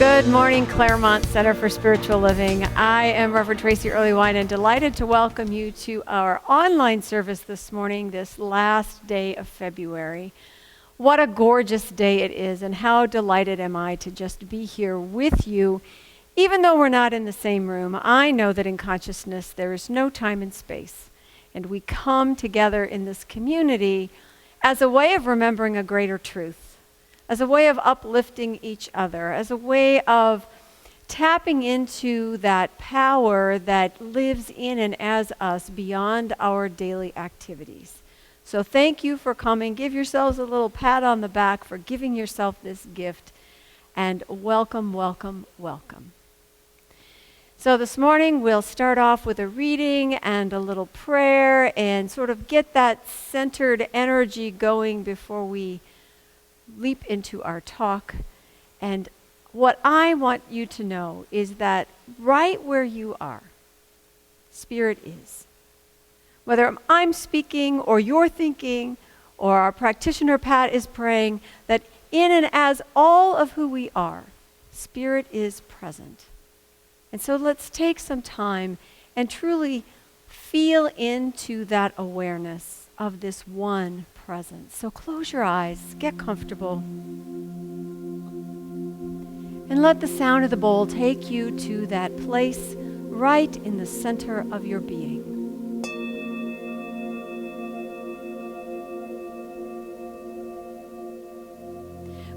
Good morning, Claremont Center for Spiritual Living. I am Reverend Tracy Earlywine and delighted to welcome you to our online service this morning, this last day of February. What a gorgeous day it is, and how delighted am I to just be here with you. Even though we're not in the same room, I know that in consciousness there is no time and space, and we come together in this community as a way of remembering a greater truth, as a way of uplifting each other, as a way of tapping into that power that lives in and as us beyond our daily activities. So thank you for coming. Give yourselves a little pat on the back for giving yourself this gift, and welcome, welcome, welcome. So this morning we'll start off with a reading and a little prayer and sort of get that centered energy going before we leap into our talk. And what I want you to know is that right where you are, Spirit is. Whether I'm speaking or you're thinking or our practitioner Pat is praying, that in and as all of who we are, Spirit is present. And so let's take some time and truly feel into that awareness of this one presence. So close your eyes, get comfortable, and let the sound of the bowl take you to that place right in the center of your being.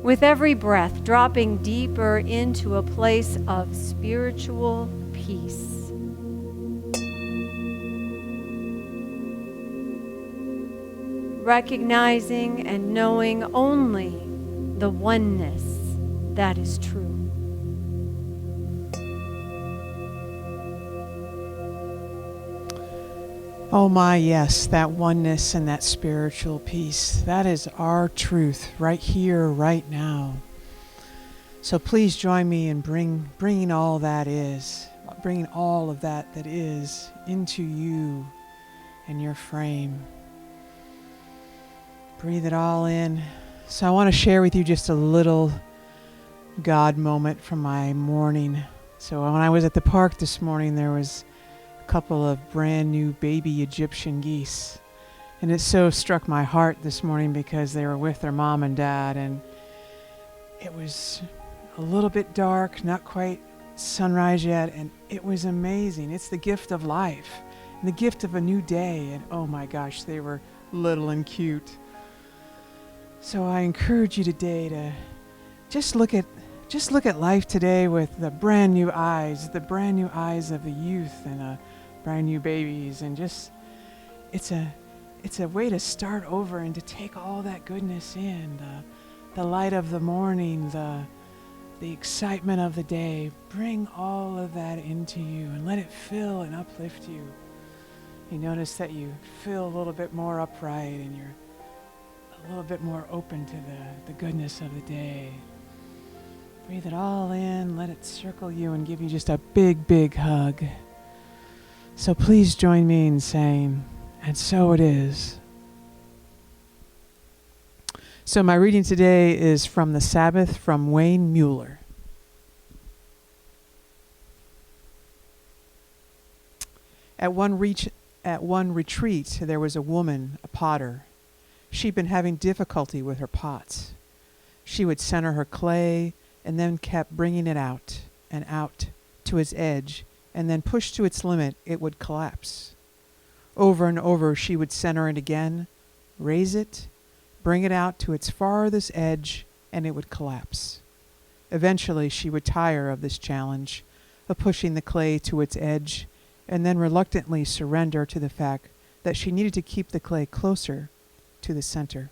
With every breath, dropping deeper into a place of spiritual peace. Recognizing and knowing only the oneness that is true. Oh my, yes, that oneness and that spiritual peace, that is our truth right here, right now. So please join me in bringing all that is, bringing all of that is into you and your frame. Breathe it all in. So I want to share with you just a little God moment from my morning. So when I was at the park this morning, there was a couple of brand new baby Egyptian geese. And it so struck my heart this morning because they were with their mom and dad, and it was a little bit dark, not quite sunrise yet, and it was amazing. It's the gift of life and the gift of a new day. And oh my gosh, they were little and cute. So I encourage you today to just look at life today with the brand new eyes of the youth and brand new babies, and just it's a way to start over and to take all that goodness in, the light of the morning, the excitement of the day. Bring all of that into you and let it fill and uplift you. You notice that you feel a little bit more upright and you're a little bit more open to the goodness of the day. Breathe it all in, let it circle you and give you just a big, big hug. So please join me in saying, and so it is. So my reading today is from the Sabbath from Wayne Mueller. At one retreat, there was a woman, a potter. She'd been having difficulty with her pots. She would center her clay and then kept bringing it out and out to its edge, and then pushed to its limit, it would collapse. Over and over, she would center it again, raise it, bring it out to its farthest edge, and it would collapse. Eventually, she would tire of this challenge of pushing the clay to its edge, and then reluctantly surrender to the fact that she needed to keep the clay closer to the center.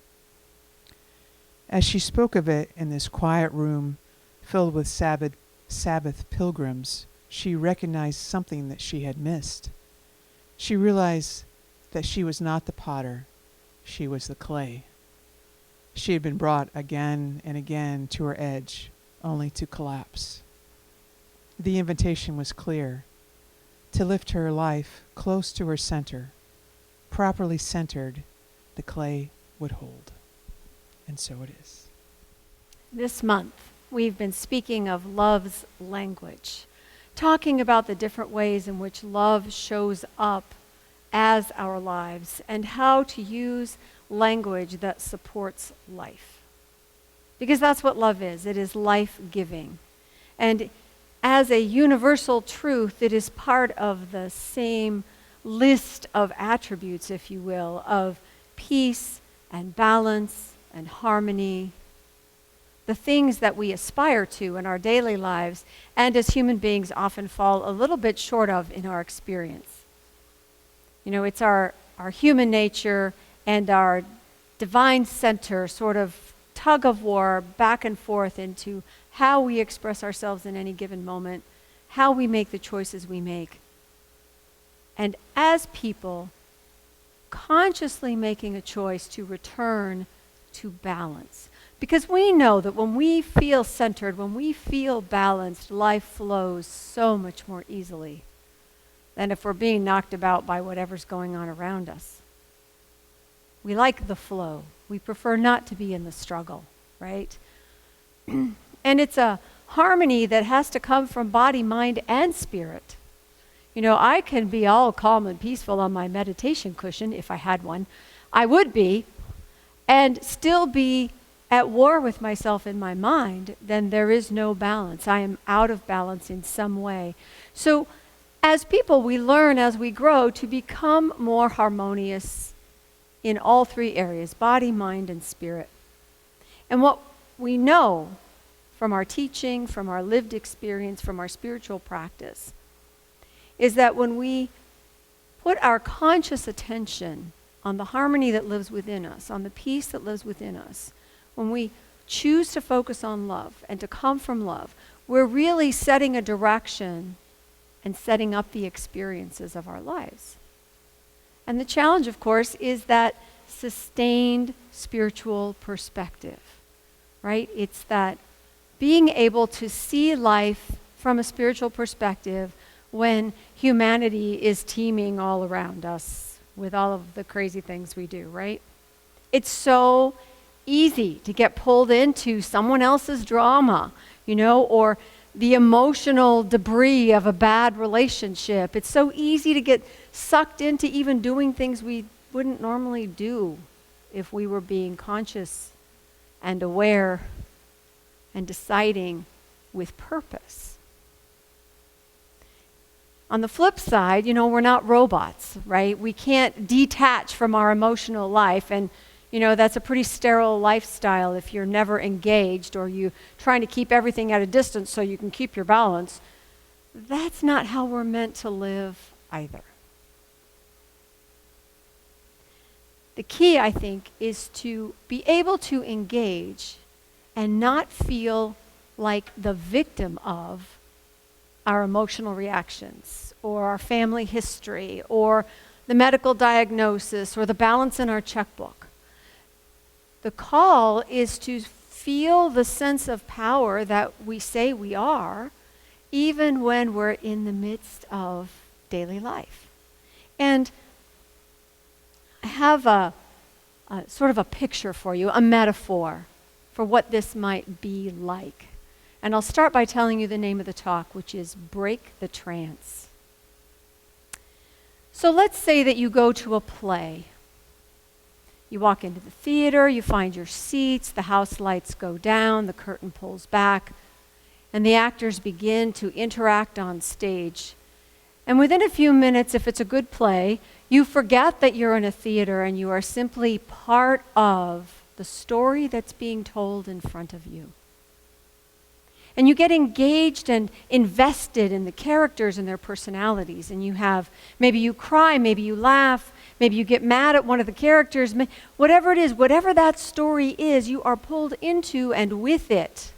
As she spoke of it in this quiet room filled with Sabbath pilgrims, she recognized something that she had missed. She realized that she was not the potter, she was the clay. She had been brought again and again to her edge, only to collapse. The invitation was clear: to lift her life close to her center. Properly centered, the clay would hold. And so it is. This month, we've been speaking of love's language, talking about the different ways in which love shows up as our lives and how to use language that supports life. Because that's what love is. It is life-giving. And as a universal truth, it is part of the same list of attributes, if you will, of peace and balance and harmony, the things that we aspire to in our daily lives and as human beings often fall a little bit short of in our experience. You know, it's our human nature and our divine center sort of tug of war back and forth into how we express ourselves in any given moment, how we make the choices we make. And as people, consciously making a choice to return to balance. Because we know that when we feel centered, when we feel balanced, life flows so much more easily than if we're being knocked about by whatever's going on around us. We like the flow. We prefer not to be in the struggle, right? And it's a harmony that has to come from body, mind, and spirit. You know, I can be all calm and peaceful on my meditation cushion, if I had one. I would be, and still be at war with myself in my mind. Then there is no balance. I am out of balance in some way. So as people, we learn as we grow to become more harmonious in all three areas, body, mind, and spirit. And what we know from our teaching, from our lived experience, from our spiritual practice, is that when we put our conscious attention on the harmony that lives within us, on the peace that lives within us, when we choose to focus on love and to come from love, we're really setting a direction and setting up the experiences of our lives. And the challenge, of course, is that sustained spiritual perspective, right? It's that being able to see life from a spiritual perspective when humanity is teeming all around us with all of the crazy things we do, right? It's so easy to get pulled into someone else's drama, you know, or the emotional debris of a bad relationship. It's so easy to get sucked into even doing things we wouldn't normally do if we were being conscious and aware and deciding with purpose. On the flip side, you know, we're not robots, right? We can't detach from our emotional life, and you know, that's a pretty sterile lifestyle if you're never engaged or you're trying to keep everything at a distance so you can keep your balance. That's not how we're meant to live either. The key, I think, is to be able to engage and not feel like the victim of our emotional reactions or our family history or the medical diagnosis or the balance in our checkbook. The call is to feel the sense of power that we say we are, even when we're in the midst of daily life. And I have a sort of a picture for you, a metaphor for what this might be like. And I'll start by telling you the name of the talk, which is Break the Trance. So let's say that you go to a play. You walk into the theater, you find your seats, the house lights go down, the curtain pulls back, and the actors begin to interact on stage. And within a few minutes, if it's a good play, you forget that you're in a theater and you are simply part of the story that's being told in front of you. And you get engaged and invested in the characters and their personalities. And you have, maybe you cry, maybe you laugh, maybe you get mad at one of the characters. Whatever it is, whatever that story is, you are pulled into and with it.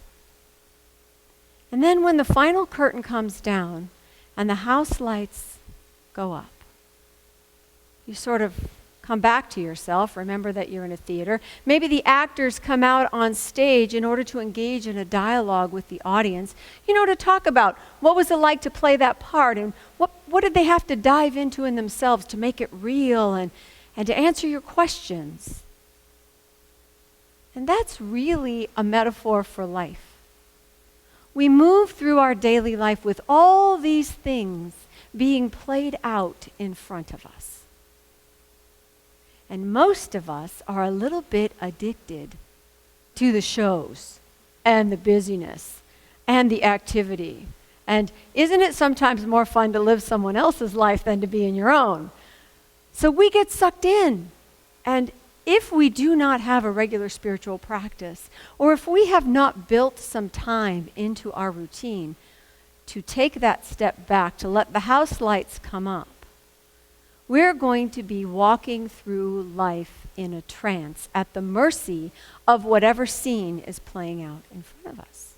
And then when the final curtain comes down and the house lights go up, you sort of come back to yourself, remember that you're in a theater. Maybe the actors come out on stage in order to engage in a dialogue with the audience, to talk about what was it like to play that part and what did they have to dive into in themselves to make it real and to answer your questions. And that's really a metaphor for life. We move through our daily life with all these things being played out in front of us. And most of us are a little bit addicted to the shows and the busyness and the activity. And isn't it sometimes more fun to live someone else's life than to be in your own? So we get sucked in. And if we do not have a regular spiritual practice, or if we have not built some time into our routine to take that step back, to let the house lights come up, we're going to be walking through life in a trance at the mercy of whatever scene is playing out in front of us.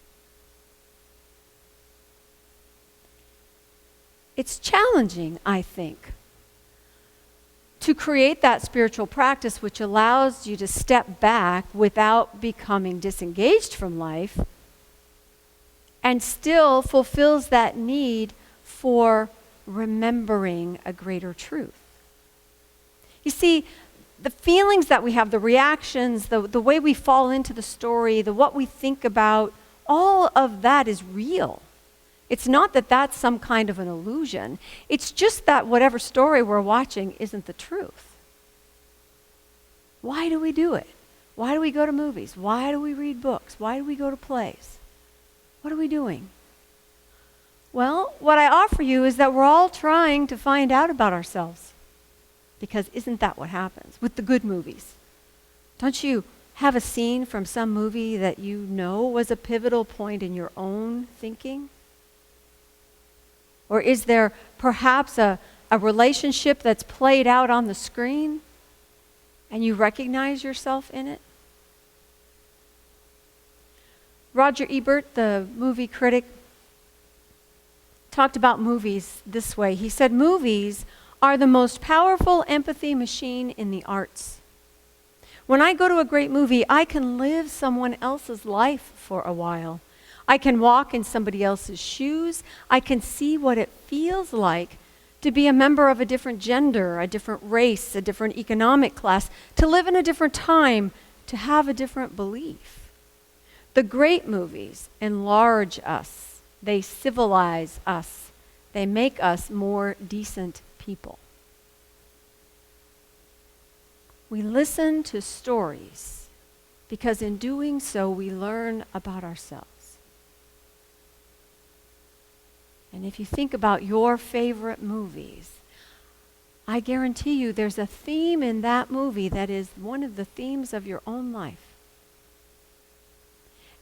It's challenging, I think, to create that spiritual practice which allows you to step back without becoming disengaged from life and still fulfills that need for remembering a greater truth. You see, the feelings that we have, the reactions, the way we fall into the story, what we think about, all of that is real. It's not that that's some kind of an illusion. It's just that whatever story we're watching isn't the truth. Why do we do it? Why do we go to movies? Why do we read books? Why do we go to plays? What are we doing? Well, what I offer you is that we're all trying to find out about ourselves. Because isn't that what happens with the good movies? Don't you have a scene from some movie that you know was a pivotal point in your own thinking? Or is there perhaps a relationship that's played out on the screen and you recognize yourself in it? Roger Ebert, the movie critic, talked about movies this way. He said, movies are the most powerful empathy machine in the arts. When I go to a great movie, I can live someone else's life for a while. I can walk in somebody else's shoes. I can see what it feels like to be a member of a different gender, a different race, a different economic class, to live in a different time, to have a different belief. The great movies enlarge us. They civilize us. They make us more decent people. We listen to stories because in doing so, we learn about ourselves. And if you think about your favorite movies, I guarantee you there's a theme in that movie that is one of the themes of your own life.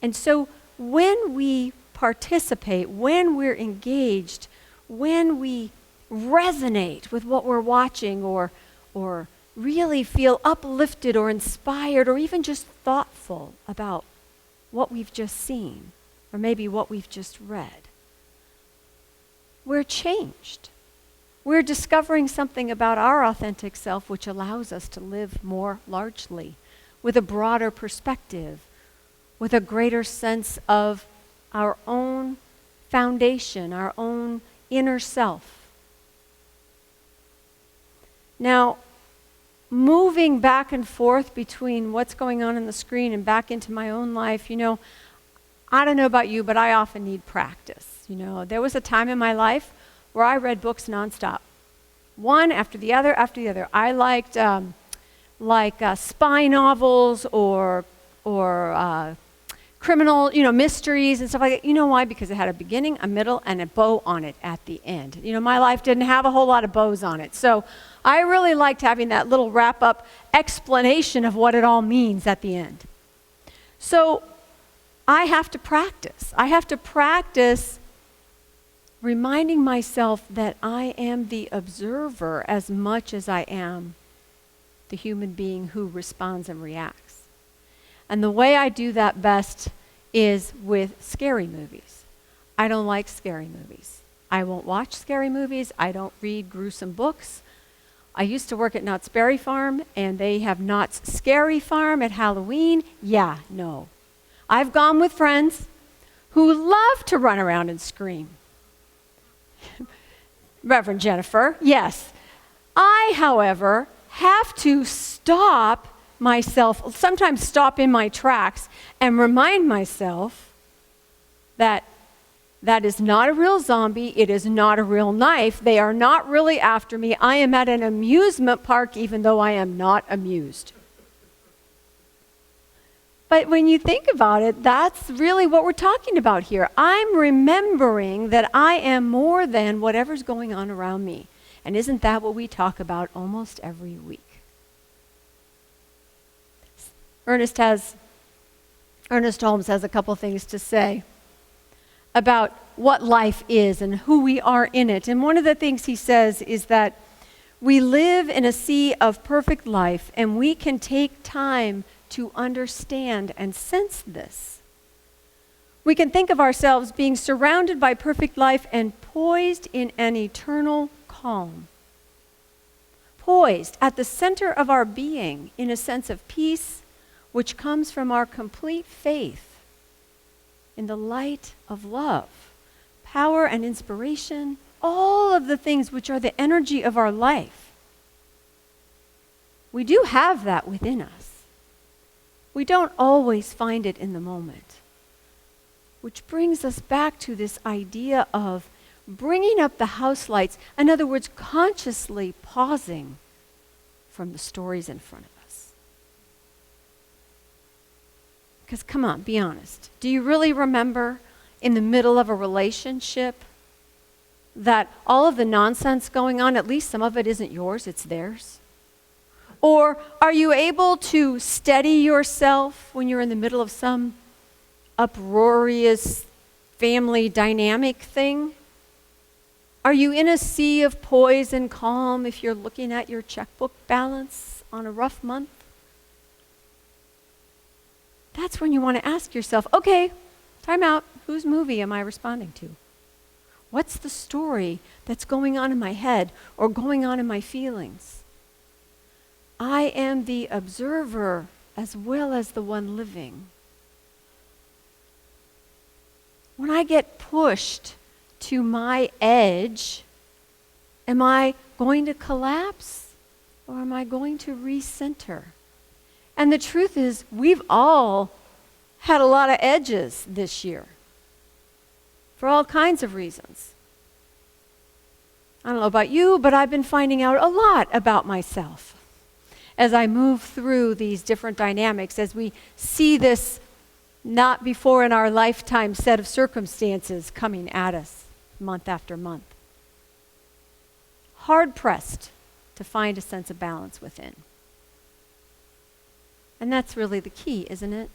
And so when we participate, when we're engaged, when we resonate with what we're watching or really feel uplifted or inspired or even just thoughtful about what we've just seen or maybe what we've just read, we're changed. We're discovering something about our authentic self which allows us to live more largely, with a broader perspective, with a greater sense of our own foundation, our own inner self. Now, moving back and forth between what's going on the screen and back into my own life, I don't know about you, but I often need practice. There was a time in my life where I read books nonstop, one after the other after the other. I liked spy novels or criminal, mysteries and stuff like that. You know why? Because it had a beginning, a middle, and a bow on it at the end. My life didn't have a whole lot of bows on it. So I really liked having that little wrap-up explanation of what it all means at the end. So I have to practice. I have to practice reminding myself that I am the observer as much as I am the human being who responds and reacts. And the way I do that best is with scary movies. I don't like scary movies. I won't watch scary movies. I don't read gruesome books. I used to work at Knott's Berry Farm, and they have Knott's Scary Farm at Halloween. Yeah, no. I've gone with friends who love to run around and scream. Reverend Jennifer, yes. I, however, have to stop sometimes stop in my tracks and remind myself that That is not a real zombie. It is not a real knife. They are not really after me. I am at an amusement park, even though I am not amused. But when you think about it, that's really what we're talking about here. I'm remembering that I am more than whatever's going on around me. And isn't that what we talk about almost every week? Ernest Holmes has a couple things to say about what life is and who we are in it. And one of the things he says is that we live in a sea of perfect life, and we can take time to understand and sense this. We can think of ourselves being surrounded by perfect life and poised in an eternal calm. Poised at the center of our being in a sense of peace, which comes from our complete faith in the light of love, power and inspiration, all of the things which are the energy of our life. We do have that within us. We don't always find it in the moment. Which brings us back to this idea of bringing up the house lights. In other words, consciously pausing from the stories in front of us. Because come on, be honest. Do you really remember in the middle of a relationship that all of the nonsense going on, at least some of it isn't yours, it's theirs? Or are you able to steady yourself when you're in the middle of some uproarious family dynamic thing? Are you in a sea of poise and calm if you're looking at your checkbook balance on a rough month? That's when you want to ask yourself, okay, time out. Whose movie am I responding to? What's the story that's going on in my head or going on in my feelings? I am the observer as well as the one living. When I get pushed to my edge, am I going to collapse or am I going to recenter? And the truth is, we've all had a lot of edges this year for all kinds of reasons. I don't know about you, but I've been finding out a lot about myself as I move through these different dynamics, as we see this not before in our lifetime set of circumstances coming at us month after month. Hard pressed to find a sense of balance within. And that's really the key, isn't it?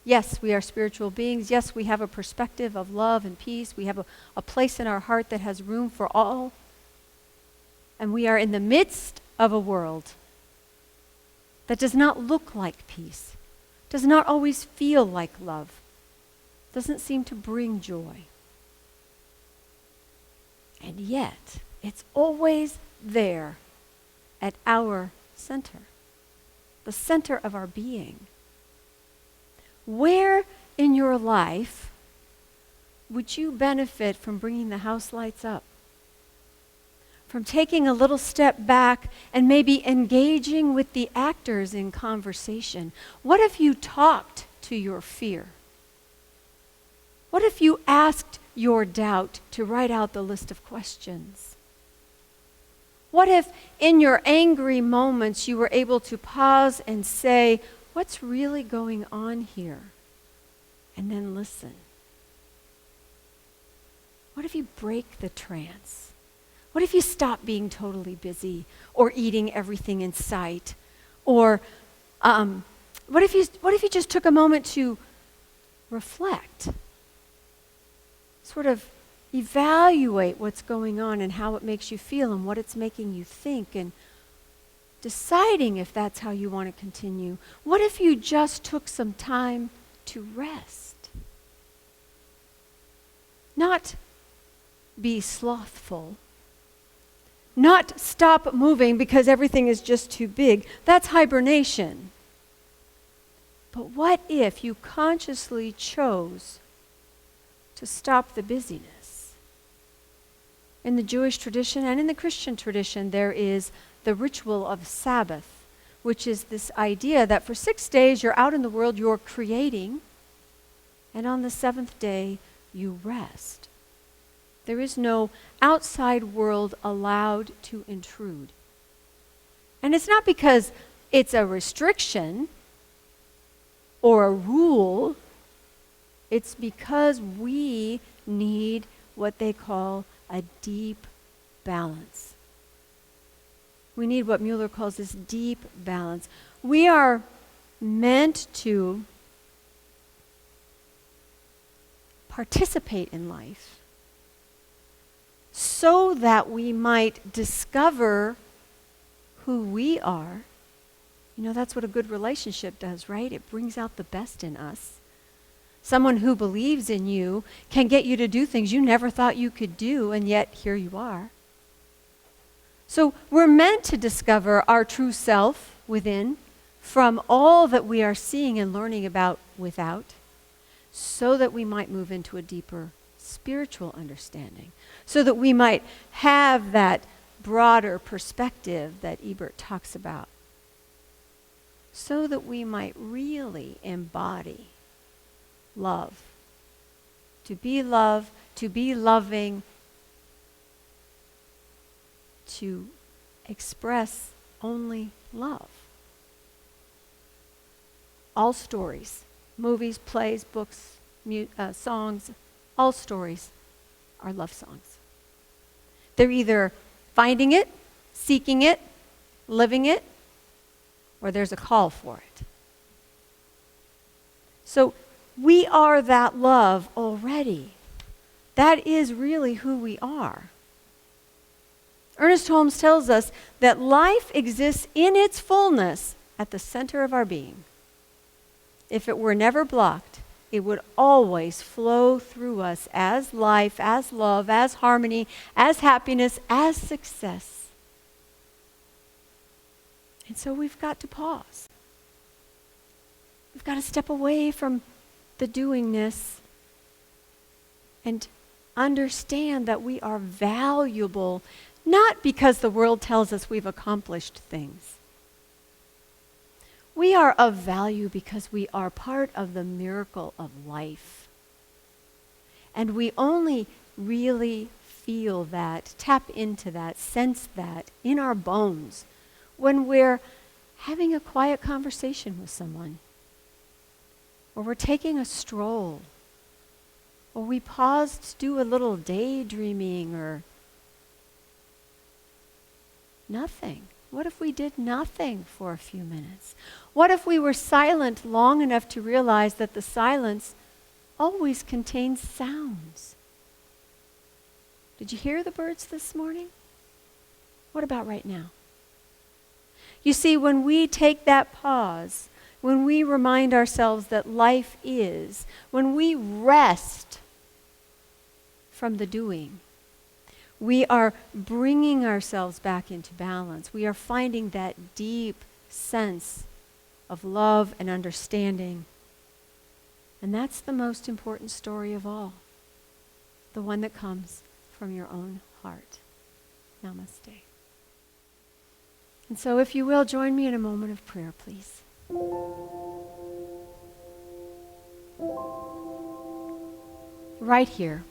Yes, we are spiritual beings. Yes, we have a perspective of love and peace. We have a place in our heart that has room for all. And we are in the midst of a world that does not look like peace, does not always feel like love, doesn't seem to bring joy. And yet, it's always there at our center, the center of our being. Where in your life would you benefit from bringing the house lights up? From taking a little step back and maybe engaging with the actors in conversation? What if you talked to your fear? What if you asked your doubt to write out the list of questions? What if in your angry moments you were able to pause and say, what's really going on here? And then listen. What if you break the trance? What if you stop being totally busy or eating everything in sight? Or what if you just took a moment to reflect? Sort of evaluate what's going on and how it makes you feel and what it's making you think, and deciding if that's how you want to continue. What if you just took some time to rest? Not be slothful. Not stop moving because everything is just too big. That's hibernation. But what if you consciously chose to stop the busyness? In the Jewish tradition and in the Christian tradition, there is the ritual of Sabbath, which is this idea that for 6 days you're out in the world, you're creating, and on the seventh day, you rest. There is no outside world allowed to intrude. And it's not because it's a restriction or a rule. It's because we need what they call a deep balance. We need what Mueller calls this deep balance. We are meant to participate in life so that we might discover who we are. You know, that's what a good relationship does, right? It brings out the best in us. Someone who believes in you can get you to do things you never thought you could do, and yet here you are. So we're meant to discover our true self within from all that we are seeing and learning about without, so that we might move into a deeper spiritual understanding, so that we might have that broader perspective that Ebert talks about, so that we might really embody love. To be love, to be loving, to express only love. All stories, movies, plays, books, songs, all stories are love songs. They're either finding it, seeking it, living it, or there's a call for it. So we are that love already. That is really who we are. Ernest Holmes tells us that life exists in its fullness at the center of our being. If it were never blocked, it would always flow through us as life, as love, as harmony, as happiness, as success. And so we've got to pause. We've got to step away from the doingness and understand that we are valuable, not because the world tells us we've accomplished things. We are of value because we are part of the miracle of life. And we only really feel that, tap into that, sense that in our bones when we're having a quiet conversation with someone, or we're taking a stroll, or we pause to do a little daydreaming, or nothing. What if we did nothing for a few minutes? What if we were silent long enough to realize that the silence always contains sounds? Did you hear the birds this morning? What about right now? You see, when we take that pause, when we remind ourselves that life is, when we rest from the doing, we are bringing ourselves back into balance. We are finding that deep sense of love and understanding. And that's the most important story of all, the one that comes from your own heart. Namaste. And so if you will, join me in a moment of prayer, please. Right here,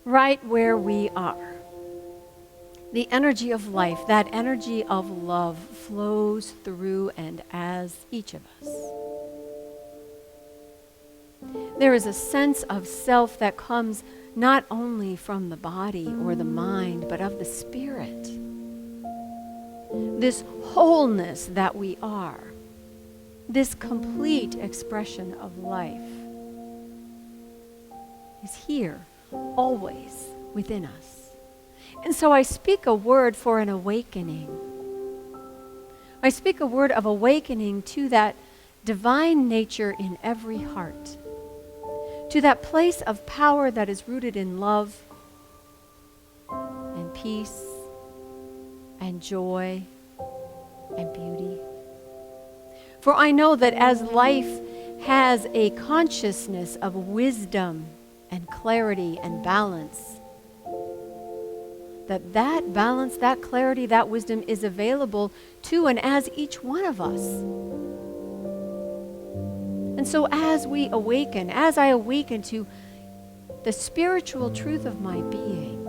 right where we are, the energy of life, that energy of love flows through and as each of us. There is a sense of self that comes not only from the body or the mind, but of the spirit. This wholeness that we are, this complete expression of life, is here, always within us. And so I speak a word for an awakening. I speak a word of awakening to that divine nature in every heart, to that place of power that is rooted in love and peace and joy and beauty. For I know that as life has a consciousness of wisdom and clarity and balance, that balance, that clarity, that wisdom is available to and as each one of us. And so as we awaken, as I awaken to the spiritual truth of my being,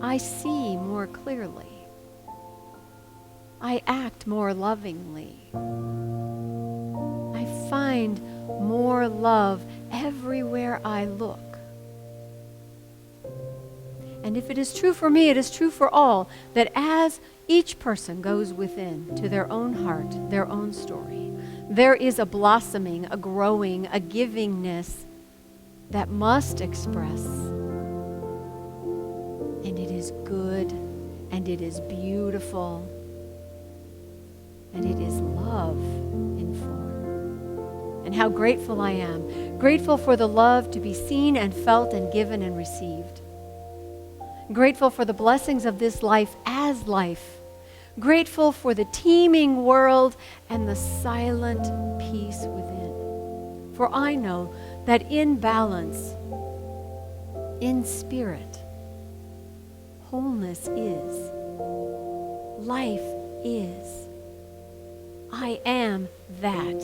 I see more clearly. I act more lovingly. I find more love everywhere I look. And if it is true for me, it is true for all, that as each person goes within to their own heart, their own story, there is a blossoming, a growing, a givingness that must express. And it is good, and it is beautiful, and it is love in form. And how grateful I am. Grateful for the love to be seen and felt and given and received. Grateful for the blessings of this life as life. Grateful for the teeming world and the silent peace within. For I know that in balance, in spirit, wholeness is. Life is. I am that.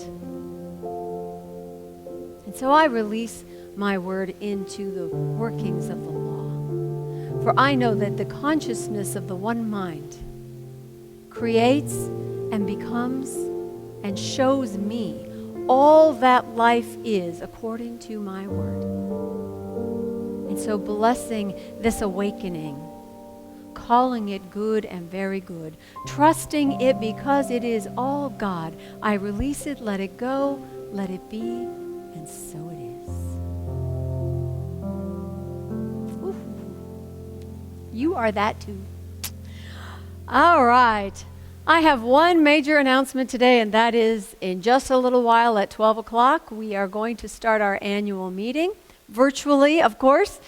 And so I release my word into the workings of the law. For I know that the consciousness of the one mind creates and becomes and shows me all that life is according to my word. And so blessing this awakening, calling it good and very good, trusting it because it is all God, I release it, let it go, let it be, and so it is. Ooh. You are that too. All right. I have one major announcement today, and that is in just a little while at 12 o'clock, we are going to start our annual meeting, virtually, of course.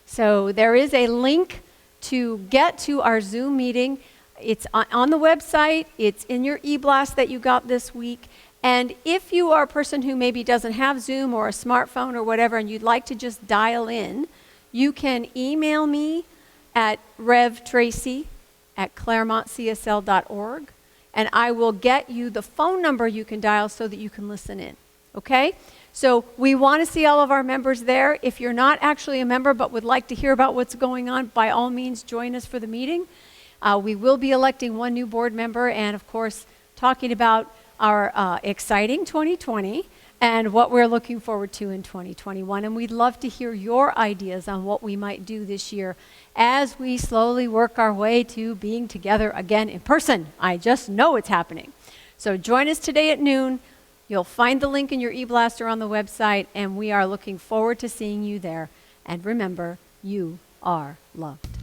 So there is a link to get to our Zoom meeting. It's on the website. It's in your e-blast that you got this week. And if you are a person who maybe doesn't have Zoom or a smartphone or whatever, and you'd like to just dial in, you can email me at revtracy@claremontcsl.org, and I will get you the phone number you can dial so that you can listen in, okay? So we want to see all of our members there. If you're not actually a member but would like to hear about what's going on, by all means, join us for the meeting. We will be electing one new board member and, of course, talking about our exciting 2020 and what we're looking forward to in 2021. And we'd love to hear your ideas on what we might do this year as we slowly work our way to being together again in person. I just know it's happening. So join us today at noon. You'll find the link in your e-blaster on the website, and we are looking forward to seeing you there. And remember, you are loved.